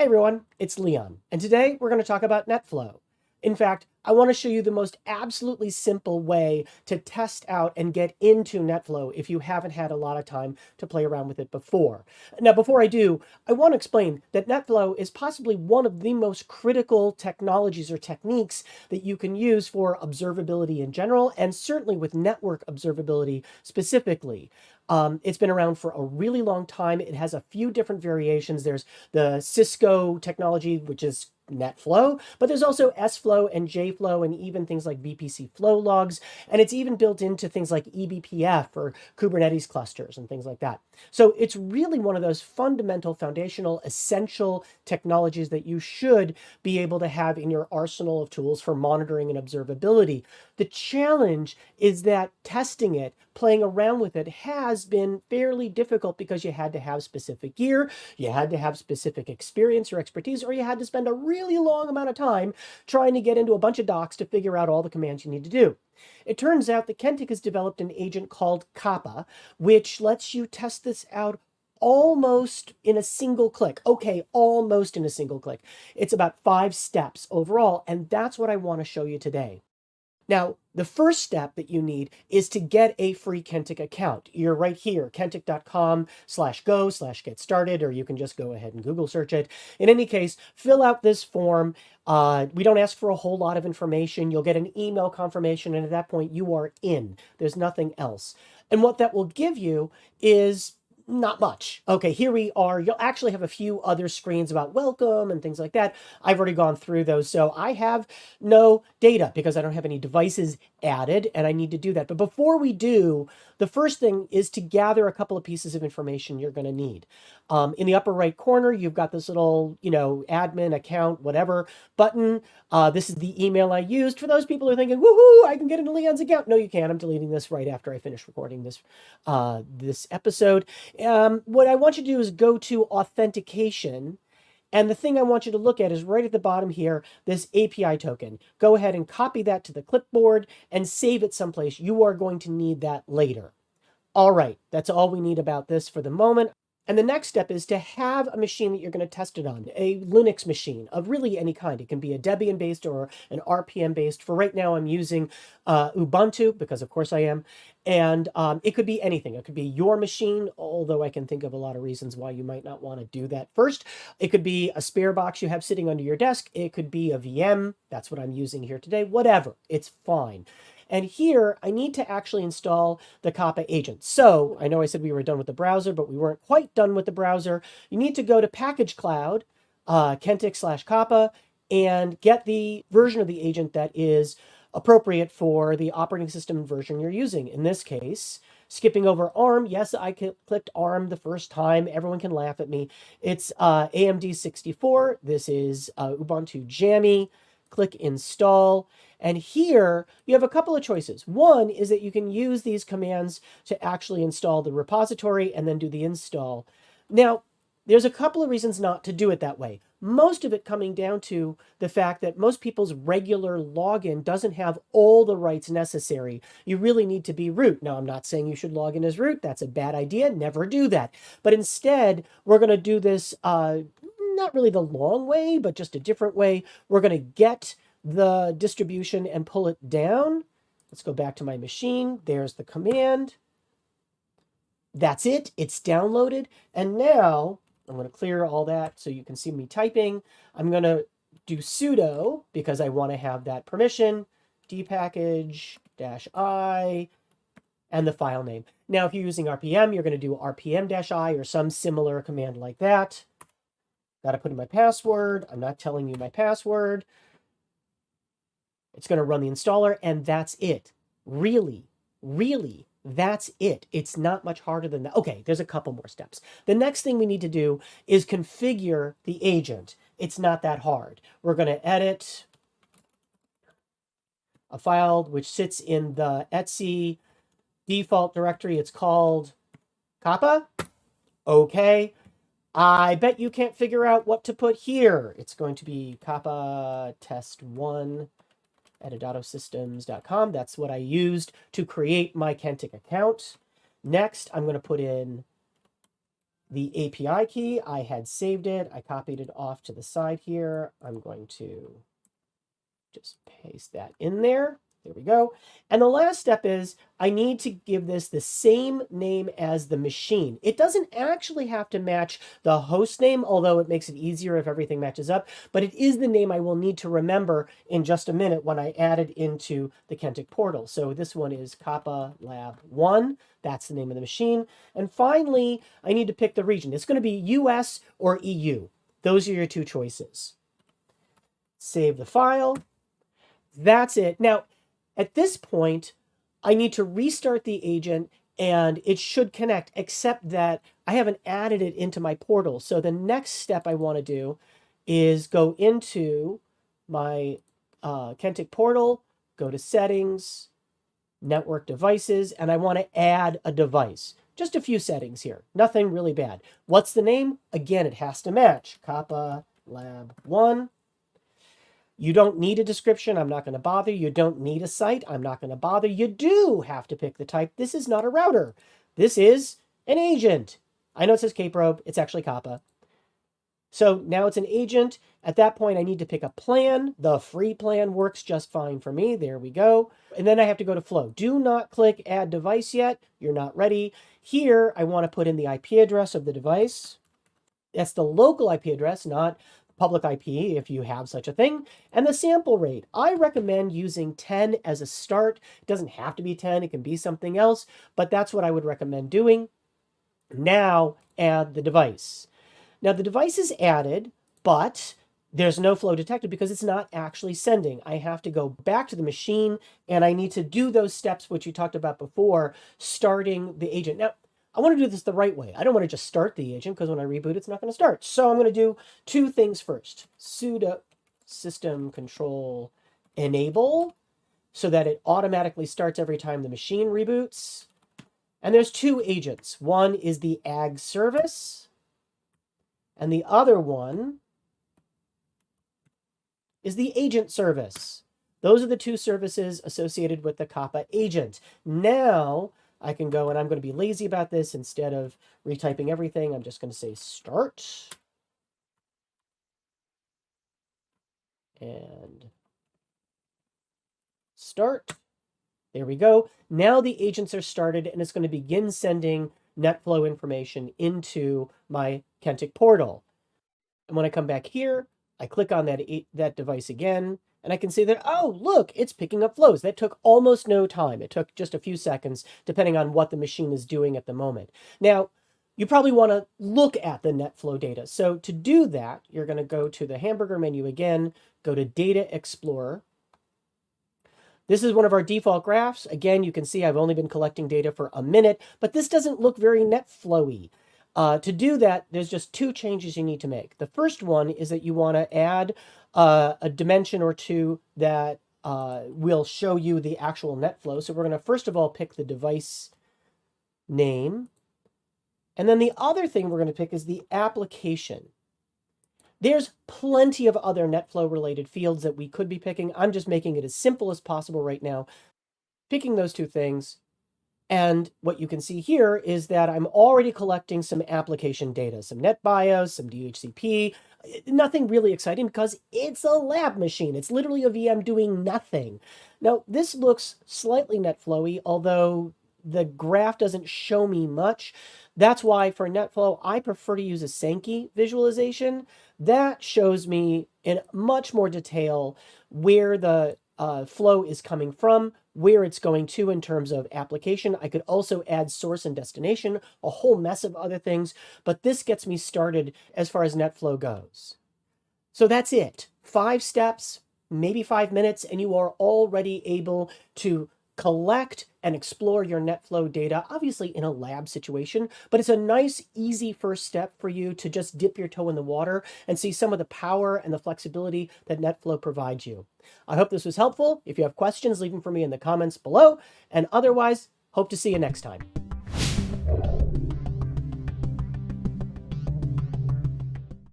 Hey everyone, it's Leon, and today we're going to talk about NetFlow. In fact, I want to show you the most absolutely simple way to test out and get into NetFlow if you haven't had a lot of time to play around with it before. Now, before I do, I want to explain that NetFlow is possibly one of the most critical technologies or techniques that you can use for observability in general, and certainly with network observability specifically. It's been around for a really long time. It has a few different variations. There's the Cisco technology, which is NetFlow, but there's also SFlow and JFlow and even things like VPC flow logs. And it's even built into things like eBPF or Kubernetes clusters and things like that. So it's really one of those fundamental, foundational, essential technologies that you should be able to have in your arsenal of tools for monitoring and observability. The challenge is that testing it, playing around with it has been fairly difficult because you had to have specific gear, you had to have specific experience or expertise, or you had to spend a really long amount of time trying to get into a bunch of docs to figure out all the commands you need to do. It turns out that Kentik has developed an agent called Kappa, which lets you test this out almost in a single click. Okay, almost in a single click. It's about 5 steps overall, and that's what I want to show you today. Now, the first step that you need is to get a free Kentik account. You're right here, kentik.com/go/get started, or you can just go ahead and Google search it. In any case, fill out this form. We don't ask for a whole lot of information. You'll get an email confirmation, and at that point, you are in. There's nothing else. And what that will give you is not much. Okay, here we are. You'll actually have a few other screens about welcome and things like that. I've already gone through those, so I have no data because I don't have any devices added, and I need to do that. But before we do, the first thing is to gather a couple of pieces of information you're going to need. In the upper right corner, you've got this little, admin account, whatever button. This is the email I used. For those people who are thinking, woohoo, I can get into Leon's account. No, you can't. I'm deleting this right after I finish recording this episode. What I want you to do is go to authentication. And the thing I want you to look at is right at the bottom here, this API token. Go ahead and copy that to the clipboard and save it someplace. You are going to need that later. All right, that's all we need about this for the moment. And the next step is to have a machine that you're going to test it on, a Linux machine of really any kind. It can be a Debian-based or an RPM-based. For right now, I'm using Ubuntu because, of course, I am. And it could be anything. It could be your machine, although I can think of a lot of reasons why you might not want to do that first. It could be a spare box you have sitting under your desk. It could be a VM. That's what I'm using here today. Whatever. It's fine. And here, I need to actually install the Kappa agent. So I know I said we were done with the browser, but we weren't quite done with the browser. You need to go to Package Cloud, Kentik/Kappa, and get the version of the agent that is appropriate for the operating system version you're using. In this case, skipping over ARM. Yes, I clicked ARM the first time. Everyone can laugh at me. It's AMD 64. This is Ubuntu Jammy. Click Install. And here you have a couple of choices. One is that you can use these commands to actually install the repository and then do the install. Now, there's a couple of reasons not to do it that way. Most of it coming down to the fact that most people's regular login doesn't have all the rights necessary. You really need to be root. Now, I'm not saying you should log in as root. That's a bad idea. Never do that. But instead, we're going to do this not really the long way, but just a different way. We're going to get the distribution and pull it down. Let's go back to my machine. There's the command. That's it. It's downloaded. And now I'm going to clear all that so you can see me typing. I'm going to do sudo because I want to have that permission, dpackage-i, and the file name. Now, if you're using RPM, you're going to do rpm-i or some similar command like that. Got to put in my password. I'm not telling you my password. It's going to run the installer, and that's it. Really, that's it. It's not much harder than that. Okay, there's a couple more steps. The next thing we need to do is configure the agent. It's not that hard. We're going to edit a file which sits in the etc default directory. It's called Kappa. Okay. I bet you can't figure out what to put here. It's going to be Kappa test1 at adatosystems.com. That's what I used to create my Kentik account. Next, I'm going to put in the API key. I had saved it. I copied it off to the side here. I'm going to just paste that in there. There we go. And the last step is I need to give this the same name as the machine. It doesn't actually have to match the host name, although it makes it easier if everything matches up, but it is the name I will need to remember in just a minute when I add it into the Kentik portal. So this one is Kappa Lab 1. That's the name of the machine. And finally, I need to pick the region. It's going to be US or EU. Those are your two choices. Save the file. That's it. Now, at this point, I need to restart the agent and it should connect, except that I haven't added it into my portal. So the next step I want to do is go into my Kentik portal, go to settings, network devices, and I want to add a device. Just a few settings here, nothing really bad. What's the name? Again, it has to match. Kappa Lab 1. You don't need a description. I'm not going to bother. You don't need a site. I'm not going to bother. You do have to pick the type. This is not a router. This is an agent. I know it says kprobe. It's actually Kappa. So now it's an agent. At that point, I need to pick a plan. The free plan works just fine for me. There we go. And then I have to go to Flow. Do not click Add Device yet. You're not ready. Here, I want to put in the IP address of the device. That's the local IP address, not public IP if you have such a thing, and the sample rate. I recommend using 10 as a start. It doesn't have to be 10, it can be something else, but that's what I would recommend doing. Now add the device. Now the device is added, but there's no flow detected because it's not actually sending. I have to go back to the machine and I need to do those steps which you talked about before, starting the agent. Now, I want to do this the right way. I don't want to just start the agent because when I reboot, it's not going to start. So I'm going to do two things first. Sudo system control enable so that it automatically starts every time the machine reboots. And there's two agents. One is the ag service, and the other one is the agent service. Those are the two services associated with the Kappa agent. Now, I can go, and I'm going to be lazy about this. Instead of retyping everything, I'm just going to say start. And start. There we go. Now the agents are started, and it's going to begin sending NetFlow information into my Kentik portal. And when I come back here, I click on that device again, and I can see that, oh, look, it's picking up flows. That took almost no time. It took just a few seconds, depending on what the machine is doing at the moment. Now, you probably want to look at the NetFlow data. So to do that, you're going to go to the hamburger menu again, go to Data Explorer. This is one of our default graphs. Again, you can see I've only been collecting data for a minute, but this doesn't look very NetFlowy. To do that, there's just two changes you need to make. The first one is that you want to add a dimension or two that will show you the actual NetFlow. So we're going to first of all pick the device name. And then the other thing we're going to pick is the application. There's plenty of other NetFlow related fields that we could be picking. I'm just making it as simple as possible right now, picking those two things. And what you can see here is that I'm already collecting some application data, some NetBIOS, some DHCP, nothing really exciting because it's a lab machine. It's literally a VM doing nothing. Now, this looks slightly NetFlowy, although the graph doesn't show me much. That's why for NetFlow, I prefer to use a Sankey visualization. That shows me in much more detail where the flow is coming from, where it's going to in terms of application. I could also add source and destination, a whole mess of other things, but this gets me started as far as NetFlow goes. So that's it. 5 steps, maybe 5 minutes, and you are already able to collect and explore your NetFlow data, obviously in a lab situation, but it's a nice, easy first step for you to just dip your toe in the water and see some of the power and the flexibility that NetFlow provides you. I hope this was helpful. If you have questions, leave them for me in the comments below, and otherwise, hope to see you next time.